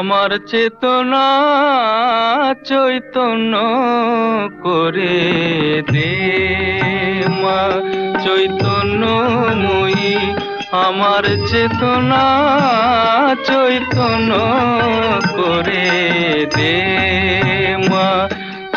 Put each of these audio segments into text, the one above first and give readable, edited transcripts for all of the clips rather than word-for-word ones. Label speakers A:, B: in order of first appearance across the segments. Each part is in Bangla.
A: আমার চেতনা চৈতন্য করে দে মা, চৈতন্যময়ী আমার চেতনা চৈতন্য করে দে মা,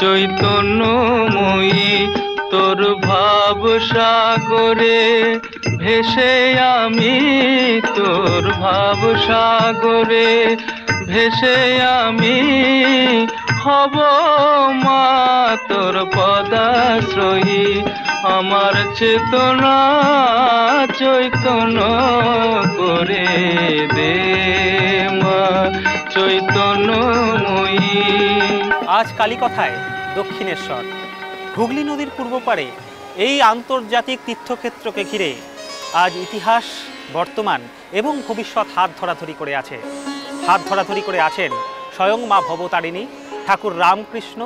A: চৈতন্যময়ী তোর ভাব সাগরে ভেসে আমি, তোর ভাব সাগরে ভেসে আমি হব মা তোর পদাশ্রয়ী। আমার চেতনা চৈতন্য করে দে মা, চৈতন্যময়ী।
B: আজ কালীকথায় দক্ষিণেশ্বর, হুগলি নদীর পূর্ব পারে এই আন্তর্জাতিক তীর্থক্ষেত্রকে ঘিরে আজ ইতিহাস, বর্তমান এবং ভবিষ্যৎ হাত ধরাধরি করে আছে। হাত ধরাধরি করে আছেন স্বয়ং মা ভবতারিণী, ঠাকুর রামকৃষ্ণ,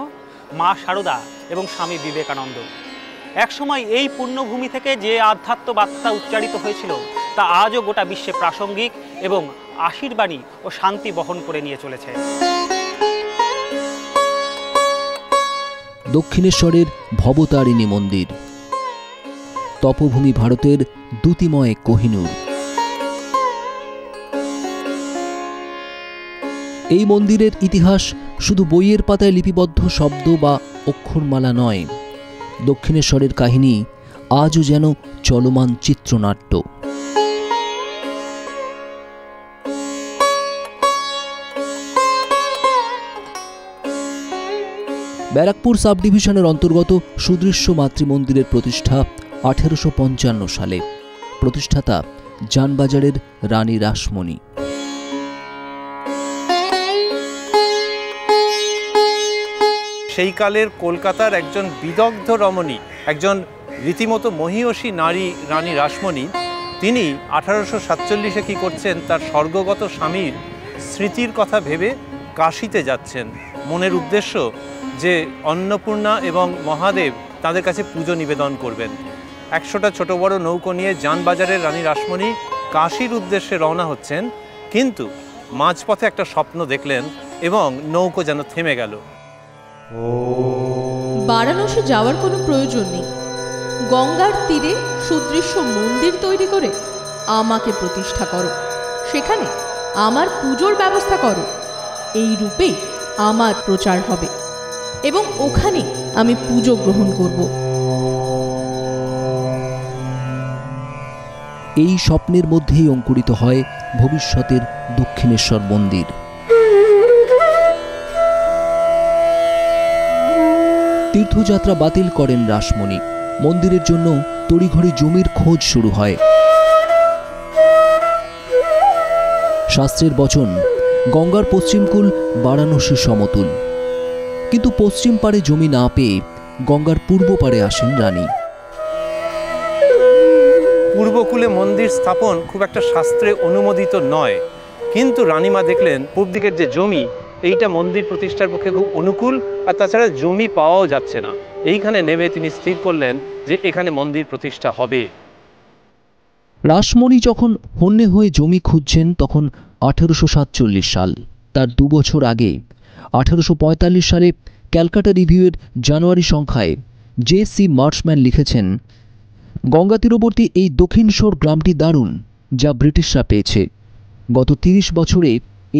B: মা শারদা এবং স্বামী বিবেকানন্দ। একসময় এই পুণ্যভূমি থেকে যে আধ্যাত্ম বার্তা উচ্চারিত হয়েছিল তা আজও গোটা বিশ্বে প্রাসঙ্গিক এবং আশীর্বাণী ও শান্তি বহন করে নিয়ে চলেছে।
C: দক্ষিণেশ্বরের ভবতারিণী মন্দির, তপভূমি ভারতের দ্যুতিময় কোহিনূর। এই মন্দিরের ইতিহাস শুধু বইয়ের পাতায় লিপিবদ্ধ শব্দ বা অক্ষরমালা নয়, দক্ষিণেশ্বরের কাহিনী আজও যেন চলমান চিত্রনাট্য। ব্যারাকপুর সাব ডিভিশনের অন্তর্গত সুদৃশ্য মাতৃমন্দিরের প্রতিষ্ঠা 1855 সালে। প্রতিষ্ঠাতা জানবাজারের রানী রাসমণি।
D: সেই কালের কলকাতার একজন বিদগ্ধ রমণী, একজন রীতিমতো মহীয়সী নারী রানী রাসমণি, তিনি 1847-এ কী করছেন, তার স্বর্গগত স্বামীর স্মৃতির কথা ভেবে কাশীতে যাচ্ছেন। মনের উদ্দেশ্য যে অন্নপূর্ণা এবং মহাদেব তাদের কাছে পুজো নিবেদন করবেন। 100টা ছোট বড় নৌকো নিয়ে জানবাজারের রানী রাসমণি কাশীর উদ্দেশ্যে রওনা হচ্ছেন, কিন্তু মাঝপথে একটা স্বপ্ন দেখলেন এবং নৌকো যেন থেমে গেল।
E: বারাণসী যাওয়ার কোনো প্রয়োজন নেই। গঙ্গার তীরে সুদৃশ্য মন্দির তৈরি করে আমাকে প্রতিষ্ঠা করো, সেখানে আমার পুজোর ব্যবস্থা করো। এই রূপেই আমার প্রচার হবে এবং ওখানে আমি পুজো গ্রহণ করব।
C: এই স্বপ্নের মধ্যেই অঙ্কুরিত হয় ভবিষ্যতের দক্ষিণেশ্বর মন্দির। তীর্থযাত্রা বাতিল করেন রাসমণি। মন্দিরের জন্য তড়িঘড়ি জমির খোঁজ শুরু হয়। শাস্ত্রের বচন, গঙ্গার পশ্চিমকূল বারাণসী সমতুল। কিন্তু পশ্চিম পারে জমি না পেয়ে গঙ্গার পূর্ব পারে আসেন রানী।
D: পূর্বকূলে মন্দির স্থাপন খুব একটা শাস্ত্রে অনুমোদিত নয়, কিন্তু রানীমা দেখলেন পূর্ব দিকের যে জমি, এইটা মন্দির প্রতিষ্ঠার পক্ষে খুব অনুকূল, আর তাছাড়া জমি পাওয়াও যাচ্ছে না। এইখানে নেমে তিনি স্থির করলেন যে এখানে মন্দির প্রতিষ্ঠা হবে।
C: রাসমণি যখন হন্যে হয়ে জমি খুঁজছেন তখন 1847 সাল। তার 2 বছর আগে 1845 সালে ক্যালকাটা রিভিউয়ের জানুয়ারি সংখ্যায় জে.সি. মার্শম্যান লিখেছেন, গঙ্গা তীরবর্তী এই দক্ষিণেশ্বর গ্রামটি দারুণ, যা ব্রিটিশরা পেয়েছে। গত 30 বছরে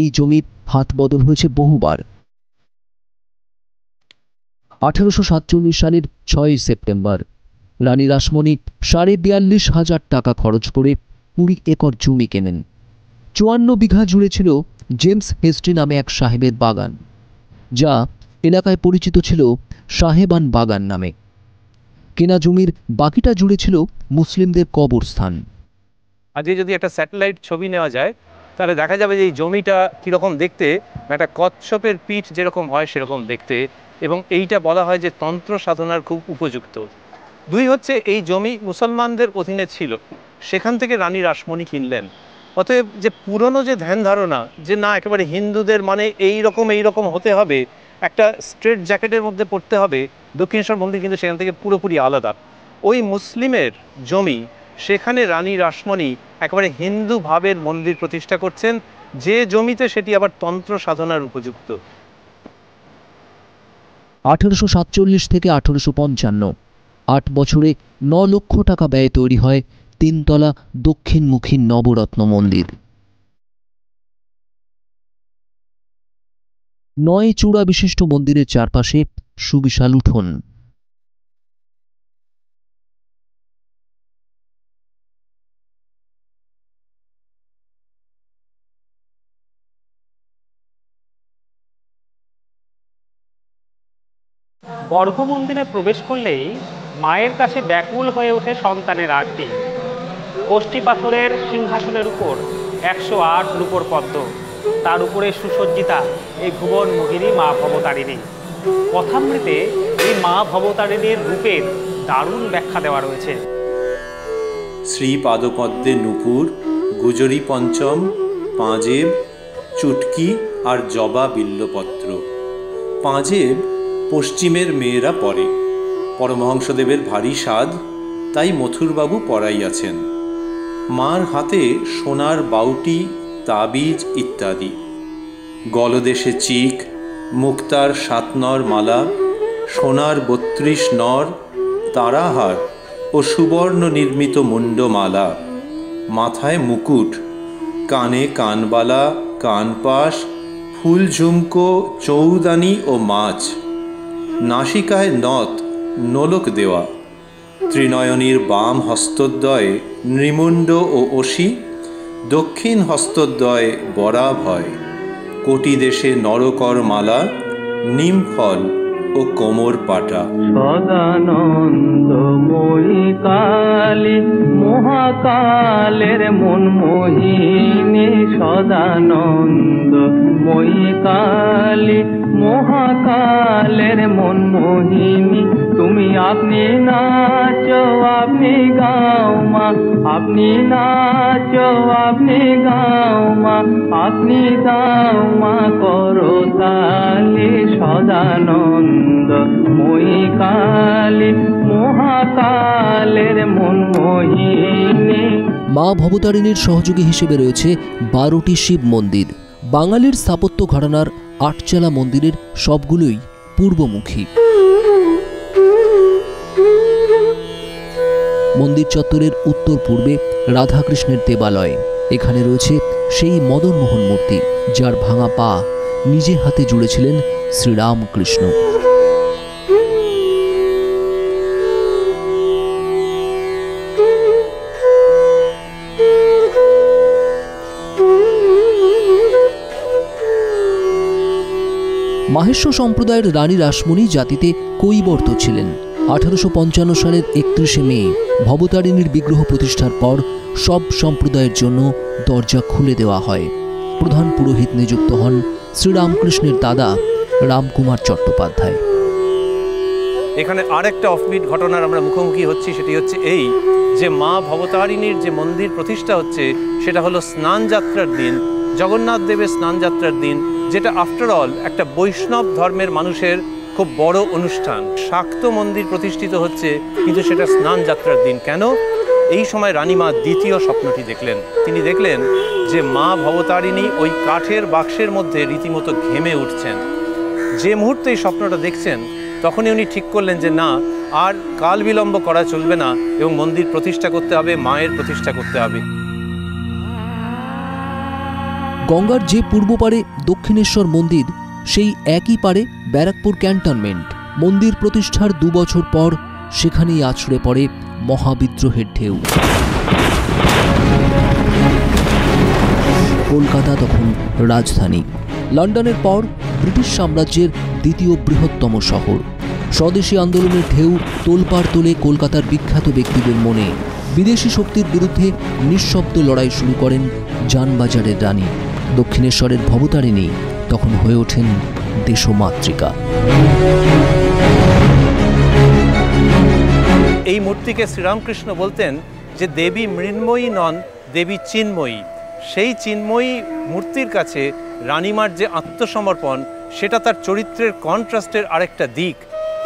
C: এই জমির হাত বদল হয়েছে বহুবার। 1847 সালের 6 সেপ্টেম্বর রানী রাসমণি 42,500 টাকা খরচ করে 20 একর জমি কেনেন। 54 বিঘা জুড়ে ছিল জেমস হেস্টি নামে এক সাহেবের বাগান, যা এলাকায় পরিচিত ছিল সাহেবান বাগান নামে। কেনা জমির বাকিটা জুড়ে ছিল মুসলিমদের কবরস্থান।
D: আজকে যদি একটা স্যাটেলাইট ছবি নেওয়া যায় তাহলে দেখা যাবে যে এই জমিটা কীরকম দেখতে, একটা কচ্ছপের পিঠ যেরকম হয় সেরকম দেখতে, এবং এইটা বলা হয় যে তন্ত্র সাধনার খুব উপযুক্ত। 2 হচ্ছে এই জমি মুসলমানদের অধীনে ছিল, সেখান থেকে রানী রাসমণি কিনলেন। অতএব যে পুরনো যে ধ্যান ধারণা যে না একেবারে হিন্দুদের মানে এই রকম হতে হবে, একটা স্ট্রেট জ্যাকেটের মধ্যে পড়তে হবে, দক্ষিণেশ্বর মন্দির কিন্তু সেখান থেকে পুরোপুরি আলাদা। ওই মুসলিমের জমি, সেখানে রানী রাসমণি একেবারে হিন্দু ভাবের মন্দির প্রতিষ্ঠা করছেন, যে জমিতে সেটি আবার তন্ত্র সাধনার উপযুক্ত।
C: 1847 থেকে 1855 8 বছরে 9 লক্ষ টাকা ব্যয়ে তৈরি হয় 3 তলা দক্ষিণমুখী নবরত্ন মন্দির। 9 চূড়া বিশিষ্ট মন্দিরের চারপাশে সুবিশাল উঠোন।
B: গর্ভমন্দিরে প্রবেশ করলেই মায়ের কাছে ব্যাকুল হয়ে ওঠে সন্তানের আরতি। কোষ্ঠী পাথরের সিংহাসনের উপর 108 রূপোর পদ্ম, তার উপরে সুসজ্জিতা এই ভুবন মোহিনী মা ভবতারিণী। কথামৃতে এই মা ভবতারিণীর রূপের দারুণ ব্যাখ্যা দেওয়া রয়েছে।
D: শ্রী পাদপদ্মে নূপুর, গুজরি পঞ্চম, পাঁজেব, চুটকি আর জবা বিল্লপত্র। পাঁজেব পশ্চিমের মেয়েরা পরে, পরমহংসদেবের ভারী সাধ, তাই মথুরবাবু পরাইয়াছেন। মার হাতে সোনার বাউটি, তাবিজ ইত্যাদি। গলদেশে চিক, মুক্তার 7 নর মালা, সোনার 32 নর, তারাহার ও সুবর্ণ নির্মিত মুন্ডমালা, মাথায় মুকুট, কানে কানবালা, কানপাশ, ফুল ঝুমকো, চৌদানি ও মাছ, নাসিকায় নথ, নোলক দেওয়া, ত্রিনয়নীর বাম হস্তদ্বয়ে নৃমুণ্ড ও অসি, দক্ষিণ হস্তদ্বয়ে বরাভয়, কোটি দেশে নরকর মালা, নিমফল ও কোমর পাটা।
A: সদানন্দময়ী কালী মহাকালের মন মোহিনী, সদানন্দময়ী কালী মহাকালের মন মোহিনী, তুমি আপনি নাচো আপনি গাও মা, আপনি নাচো আপনি গাও মা, আপনি দাও মা করো তালি, সদানন্দময়ী কালী মহাকালের মন মোহিনী।
C: মা ভবতারিণীর সহযোগী হিসেবে রয়েছে 12টি শিব মন্দির। বাঙালির স্থাপত্য ঘরানার 8চালা মন্দিরের সবগুলোই পূর্বমুখী। মন্দির চত্বরের উত্তর পূর্বে রাধাকৃষ্ণের দেবালয়। এখানে রয়েছে সেই মদনমোহন মূর্তি, যার ভাঙা পা নিজে হাতে জুড়েছিলেন শ্রীরামকৃষ্ণ। মাহেশ্ব সম্প্রদায়ের রানী রাসমণি জাতিতে কৈবর্ত ছিলেন। 1855 সালের 31শে মে ভবতারিণীর বিগ্রহ প্রতিষ্ঠার পর সব সম্প্রদায়ের জন্য দরজা খুলে দেওয়া হয়। প্রধান পুরোহিত নিযুক্ত হন শ্রীরামকৃষ্ণের দাদা রামকুমার চট্টোপাধ্যায়।
D: এখানে আরেকটা অফবিট ঘটনার আমরা মুখোমুখি হচ্ছি, সেটি হচ্ছে এই যে মা ভবতারিণীর যে মন্দির প্রতিষ্ঠা হচ্ছে সেটা হলো স্নানযাত্রার দিন, জগন্নাথ দেবের স্নানযাত্রার দিন, যেটা আফটার অল একটা বৈষ্ণব ধর্মের মানুষের খুব বড় অনুষ্ঠান। শাক্ত মন্দির প্রতিষ্ঠিত হচ্ছে কিন্তু সেটা স্নানযাত্রার দিন। কেন? এই সময় রানীমা দ্বিতীয় স্বপ্নটি দেখলেন। তিনি দেখলেন যে মা ভবতারিণী ওই কাঠের বাক্সের মধ্যে রীতিমতো ঘেমে উঠছেন। যে মুহূর্তে এই স্বপ্নটা দেখছেন তখনই উনি ঠিক করলেন যে না, আর কাল বিলম্ব করা চলবে না এবং মন্দির প্রতিষ্ঠা করতে হবে, মায়ের প্রতিষ্ঠা করতে হবে।
C: গঙ্গার যে পূর্ব পারে দক্ষিণেশ্বর মন্দির, সেই একই পারে ব্যারাকপুর ক্যান্টনমেন্ট। মন্দির প্রতিষ্ঠার 2 বছর পর সেখানেই আছড়ে পড়ে মহাবিদ্রোহের ঢেউ। কলকাতা তখন রাজধানী। লন্ডনের পর ব্রিটিশ সাম্রাজ্যের দ্বিতীয় বৃহত্তম শহর। স্বদেশী আন্দোলনের ঢেউ তোলপাড় তোলে কলকাতার বিখ্যাত ব্যক্তিদের মনে। বিদেশি শক্তির বিরুদ্ধে নিঃশব্দ লড়াই শুরু করেন জানবাজারের রানী। দক্ষিণেশ্বরের ভবতারিণী তখন হয়ে ওঠেন দেশমাতৃকা।
D: এই মূর্তিকে শ্রীরামকৃষ্ণ বলতেন যে দেবী মৃন্ময়ী নন, দেবী চিন্ময়ী। সেই চিন্ময়ী মূর্তির কাছে রানীমার যে আত্মসমর্পণ, সেটা তার চরিত্রের কন্ট্রাস্টের আরেকটা দিক।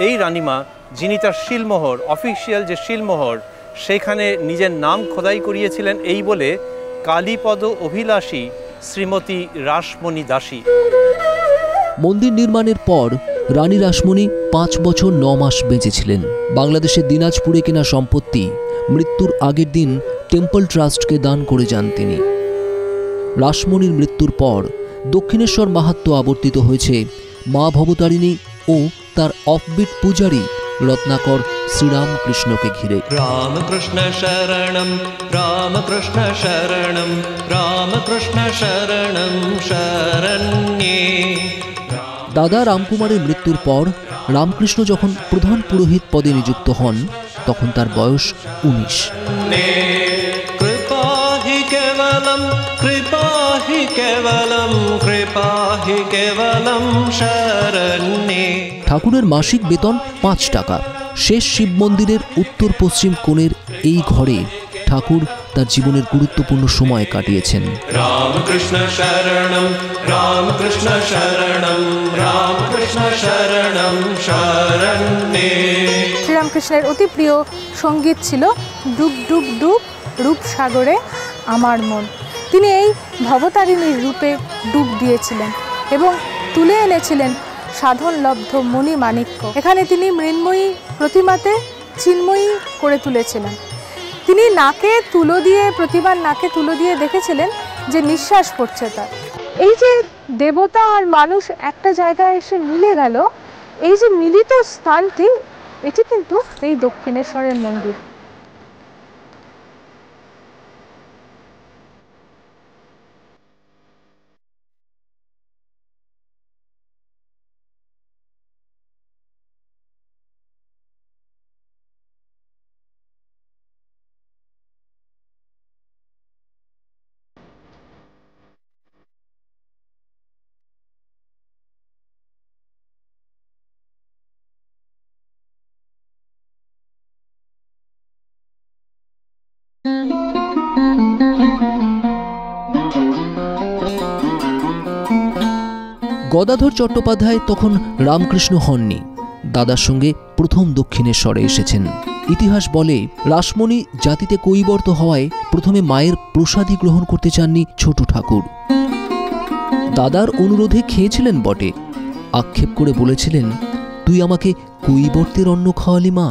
D: এই রানীমা, যিনি তার শিলমোহর, অফিসিয়াল যে শিলমোহর, সেখানে নিজের নাম খোদাই করিয়েছিলেন এই বলে কালীপদ অভিলাষী শ্রীমতী রাসমণি দাসী।
C: মন্দির নির্মাণের পর রানী রাসমণি 5 বছর 9 মাস বেঁচেছিলেন। বাংলাদেশের দিনাজপুরে কেনা সম্পত্তি মৃত্যুর আগের দিন টেম্পল ট্রাস্টকে দান করে যান তিনি। রাসমণির মৃত্যুর পর দক্ষিণেশ্বর মাহাত্ম্য আবর্তিত হয়েছে মা ভবতারিণী ও তার অফবিট পূজারী রত্নাকর শ্রীরামকৃষ্ণকে ঘিরে।
A: রামকৃষ্ণ শরণম রামকৃষ্ণ শরণম রামকৃষ্ণ শরণম শরণ্যে।
C: দাদা রামকুমারের মৃত্যুর পর রামকৃষ্ণ যখন প্রধান পুরোহিত পদে নিযুক্ত হন তখন তার বয়স 19।
A: কৃপা হি কেবলম কৃপা হি কেবলম কৃপা হি কেবলম শরণ্যে।
C: ঠাকুরের মাসিক বেতন 5 টাকা। শেষ শিব মন্দিরের উত্তর পশ্চিম কোণের এই ঘরে ঠাকুর তার জীবনের গুরুত্বপূর্ণ সময় কাটিয়েছেন।
A: রামকৃষ্ণ শরণম রামকৃষ্ণ শরণম রামকৃষ্ণ শরণম শরণ্যে।
F: শ্রীরামকৃষ্ণের অতি প্রিয় সঙ্গীত ছিল ডুব ডুব ডুব রূপসাগরে আমার মন। তিনি এই ভবতারিণীর রূপে ডুব দিয়েছিলেন এবং তুলে এনেছিলেন সাধনলব্ধ মণিমাণিক্য। এখানে তিনি মৃন্ময়ী প্রতিমাতে চিন্ময়ী করে তুলেছিলেন। তিনি নাকে তুলো দিয়ে, প্রতিমার নাকে তুলো দিয়ে দেখেছিলেন যে নিঃশ্বাস পড়ছে তার। এই যে দেবতা আর মানুষ একটা জায়গায় এসে মিলে গেল, এই যে মিলিত স্থানটি, এটি কিন্তু এই দক্ষিণেশ্বরের মন্দির।
C: গদাধর চট্টোপাধ্যায় তখন রামকৃষ্ণ হননি। দাদার সঙ্গে প্রথম দক্ষিণেশ্বরে এসেছেন। ইতিহাস বলে রাসমণি জাতিতে কৈবর্ত হওয়ায় প্রথমে মায়ের প্রসাদী গ্রহণ করতে চাননি ছোট ঠাকুর। দাদার অনুরোধে খেয়েছিলেন বটে, আক্ষেপ করে বলেছিলেন, তুই আমাকে কৈবর্তের অন্ন খাওয়ালি মা।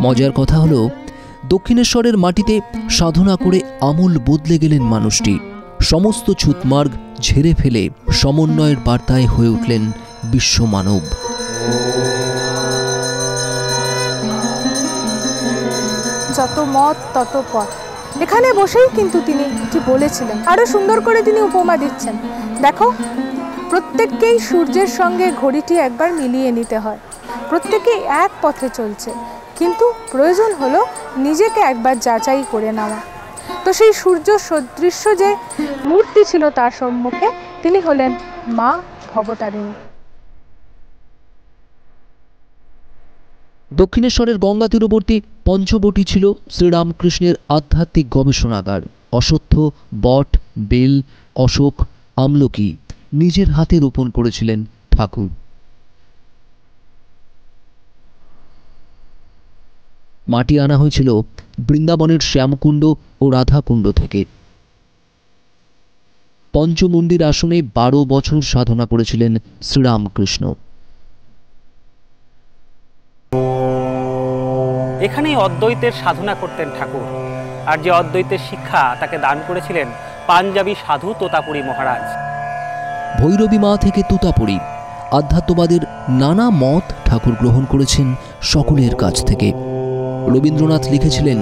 C: মজার কথা হলো দক্ষিণেশ্বরের মাটিতে সাধনা করে আমূল বদলে গেলেন মানুষটি। সমস্ত ছুতমার্গ ঝেড়ে ফেলে সমন্বয়ের বার্তায় হয়ে উঠলেন বিশ্বমানব।
F: যত মত তত পথ, এখানে বসেই কিন্তু তিনি এটি বলেছিলেন। আরো সুন্দর করে তিনি উপমা দিচ্ছেন, দেখো প্রত্যেককেই সূর্যের সঙ্গে ঘড়িটি একবার মিলিয়ে নিতে হয়। প্রত্যেকেই এক পথে চলছে, কিন্তু প্রয়োজন হলো নিজেকে একবার যাচাই করে নেওয়া। তো সেই সূর্য সদৃশ্য যে মূর্তি ছিল তার সম্মুখে তিনি হলেন মা ভবতারিণী।
C: দক্ষিণেশ্বরের গঙ্গা তীরবর্তী পঞ্চবটি ছিল শ্রীরামকৃষ্ণের আধ্যাত্মিক গবেষণাগার। অশ্বত্থ, বট, বেল, অশোক, আমলকি নিজের হাতে রোপণ করেছিলেন ঠাকুর। মাটি আনা হয়েছিল বৃন্দাবনের শ্যামকুণ্ড ও রাধাকুণ্ড থেকে। পঞ্চমন্দির আসনে 12 বছর সাধনা করেছিলেন শ্রীরামকৃষ্ণ।
B: এখানেই অদ্বৈতের সাধনা করতেন ঠাকুর। আর যে অদ্বৈতের শিক্ষা তাকে দান করেছিলেন পাঞ্জাবি সাধু তোতাপুরী মহারাজ।
C: ভৈরবী মা থেকে তোতাপুরী আধ্যাত্মবাদের নানা মত ঠাকুর গ্রহণ করেছেন সকলের কাছ থেকে। রবীন্দ্রনাথ লিখেছিলেন,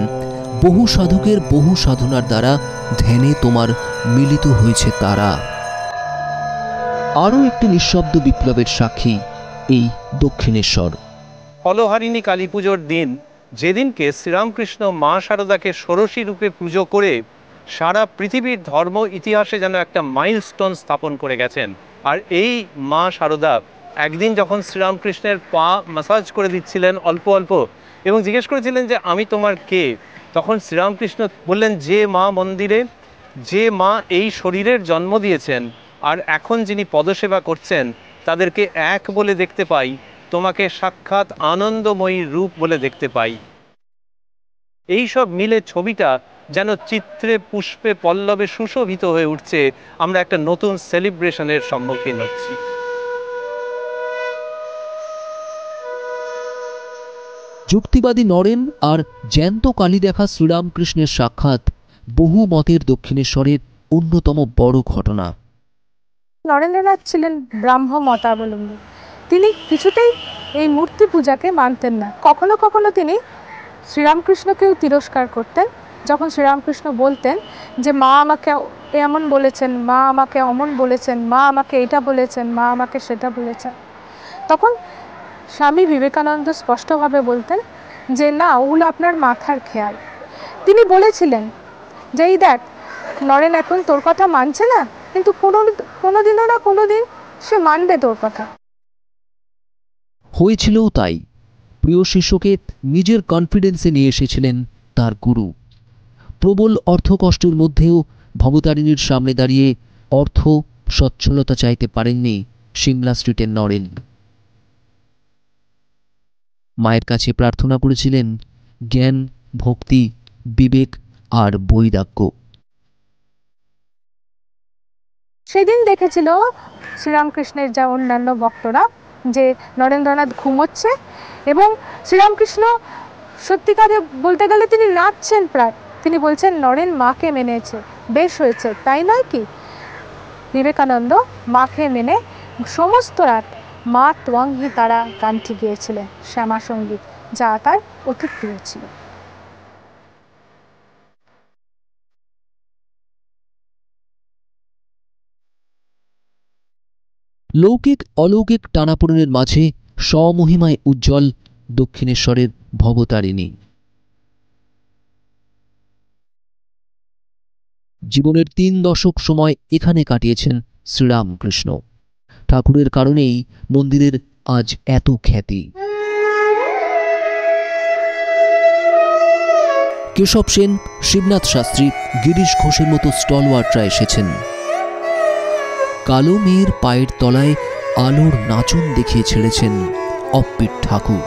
C: বহু সাধকের বহু সাধনার দ্বারা ধ্যানে তোমার মিলিত হয়েছে তারা। আরও একটি নিঃশব্দ বিপ্লবের সাক্ষী এই দক্ষিণেশ্বর।
D: ফলহারিণী কালী পুজোর দিন, যেদিনকে শ্রীরামকৃষ্ণ মা শারদাকে ষোড়শী রূপে পুজো করে সারা পৃথিবীর ধর্ম ইতিহাসে যেন একটা মাইলস্টোন স্থাপন করে গেছেন। আর এই মা শারদা একদিন যখন শ্রীরামকৃষ্ণের পা ম্যাসাজ করে দিচ্ছিলেন অল্প অল্প এবং জিজ্ঞেস করেছিলেন যে আমি তোমার কে, তখন শ্রীরামকৃষ্ণ বললেন, যে মা মন্দিরে, যে মা এই শরীরের জন্ম দিয়েছেন আর এখন যিনি পদসেবা করছেন তাদেরকে এক বলে দেখতে পাই, তোমাকে সাক্ষাৎ আনন্দময়ী রূপ বলে দেখতে পাই। এই সব মিলে ছবিটা যেন চিত্রে পুষ্পে পল্লবে সুশোভিত হয়ে উঠছে। আমরা একটা নতুন সেলিব্রেশনের সম্মুখীন হচ্ছি।
C: যুক্তিবাদী নরেন আর জ্যান্ত কালী দেখা শ্রীরামকৃষ্ণের সাক্ষাৎ বহু মতের দক্ষিণেশ্বরের অন্যতম বড় ঘটনা।
F: নরেন্দ্রনাথ ছিলেন ব্রাহ্ম মতাবলম্বী। তিনি কিছুতেই এই মূর্তি পূজাকে মানতেন না। কখনো কখনো তিনি শ্রীরামকৃষ্ণকেও তিরস্কার করতেন। যখন শ্রীরামকৃষ্ণ বলতেন যে মা আমাকে এমন বলেছেন, মা আমাকে অমন বলেছেন, মা আমাকে এটা বলেছেন, মা আমাকে সেটা বলেছেন, তখন স্বামী বিবেকানন্দ স্পষ্টভাবে বলতেন যে না, ওগুলো আপনার মাথার খেয়াল। তিনি বলেছিলেন যে এই দেখ, নরেন এখন তোর কথা মানছে না, কিন্তু কোনোদিনও না কোনোদিন সে মানবে তোর কথা।
C: হয়েছিলও তাই। প্রিয় শিষ্যকে নিজের কনফিডেন্সে নিয়ে এসেছিলেন তার গুরু। প্রবল অর্থকষ্টের মধ্যেও ভবতারিণীর সামনে দাঁড়িয়ে অর্থ সচ্ছলতা চাইতে পারেননি সিমলা স্ট্রিটের নরেন। মায়ের কাছে প্রার্থনা করেছিলেন জ্ঞান, ভক্তি, বিবেক আর বৈরাগ্য।
F: সেদিন দেখেছিল শ্রীরামকৃষ্ণের যা অন্যান্য ভক্তরা যে নরেন্দ্রনাথ ঘুমোচ্ছে, এবং শ্রীরামকৃষ্ণ সত্যিকারে বলতে গেলে তিনি নাচছেন প্রায়। তিনি বলছেন নরেন মাকে মেনেছে, বেশ হয়েছে, তাই নয় কি? বিবেকানন্দ মাকে মেনে সমস্ত রাত মা ত্বং হি তারা গানটি গেয়েছিলেন, শ্যামা সঙ্গীত, যা তার অতি প্রিয় ছিল।
C: লৌকিক অলৌকিক টানাপোড়েনের মাঝে স্বমহিমায় উজ্জ্বল দক্ষিণেশ্বরের ভবতারিণী। জীবনের 3 দশক সময় এখানে কাটিয়েছেন শ্রীরামকৃষ্ণ। ঠাকুরের কারণেই মন্দিরের আজ এত খ্যাতি। কেশব সেন, শিবনাথ শাস্ত্রী, গিরিশ ঘোষের মতো স্টলওয়ার্ডরা এসেছেন। কালো মেয়ের পায়ের তলায় আলোর নাচন দেখিয়ে ছেড়েছেন অপ্পিট ঠাকুর।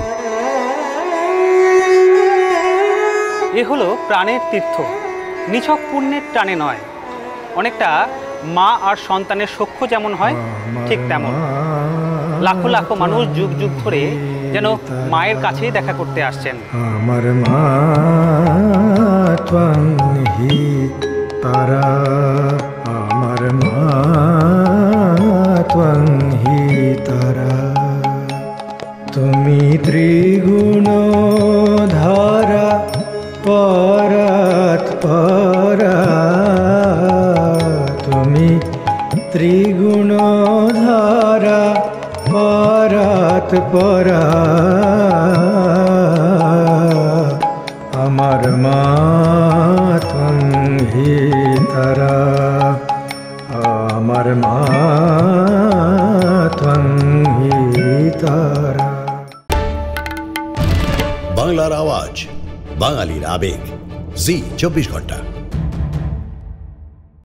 B: এ হলো প্রাণের তীর্থ, নিছক পুণ্যের টানে নয়। অনেকটা মা আর সন্তানের সখ্য যেমন হয় ঠিক তেমন। লাখো লাখো মানুষ যুগ যুগ ধরে যেন মায়ের কাছেই দেখা করতে আসছেন।
G: আমার মা ত্বং হি তারা, আমার মা ত্বং হি তারা, তুমি ত্রিগুণ ধারা পরাৎ পরা, তুমি ত্রিগুণ ধারা পরাৎ পরা, আমার মা ত্বং হি তারা, আমার মা ত্বং হি তারা।
H: বাংলার আওয়াজ, বাঙালির আবেগ, জি 24 ঘন্টা।